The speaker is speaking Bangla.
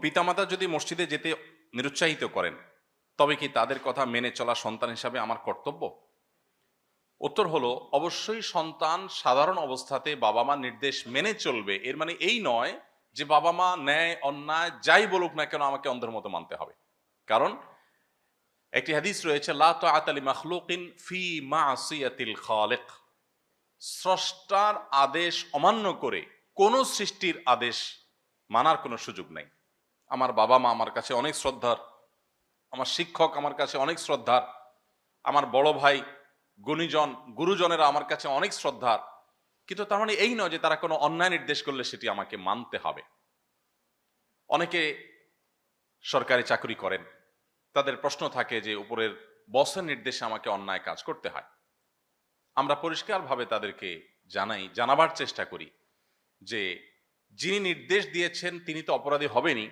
পিতামাতা যদি মসজিদে যেতে নিরুৎসাহিত করেন, তবে কি তাদের কথা মেনে চলা সন্তান হিসাবে আমার কর্তব্য? উত্তর হলো, অবশ্যই সন্তান সাধারণ অবস্থাতে বাবা মা নির্দেশ মেনে চলবে। এর মানে এই নয় যে বাবা মা ন্যায় অন্যায় যাই বলুক না কেন আমাকে অন্ধের মতো মানতে হবে। কারণ একটি হাদিস রয়েছে, লা তাআতা লি মাখলুকিন ফি মাসিয়াতিল খালিক। স্রষ্টার আদেশ অমান্য করে কোন সৃষ্টির আদেশ মানার কোনো সুযোগ নাই। আমার বাবা মা আমার কাছে অনেক শ্রদ্ধার, আমার শিক্ষক আমার কাছে অনেক শ্রদ্ধার, আমার বড় ভাই গুণীজন গুরুজনেরা আমার কাছে অনেক শ্রদ্ধার, কিন্তু তার মানে এই নয় যে তারা কোনো অন্যায় নির্দেশ করলে সেটি আমাকে মানতে হবে। অনেকে সরকারি চাকরি করেন, তাদের প্রশ্ন থাকে যে উপরের বসের নির্দেশে আমাকে অন্যায় কাজ করতে হয়। আমরা পরিষ্কারভাবে তাদেরকে জানাবার চেষ্টা করি যে যিনি নির্দেশ দিয়েছেন তিনি তো অপরাধী হবেনই,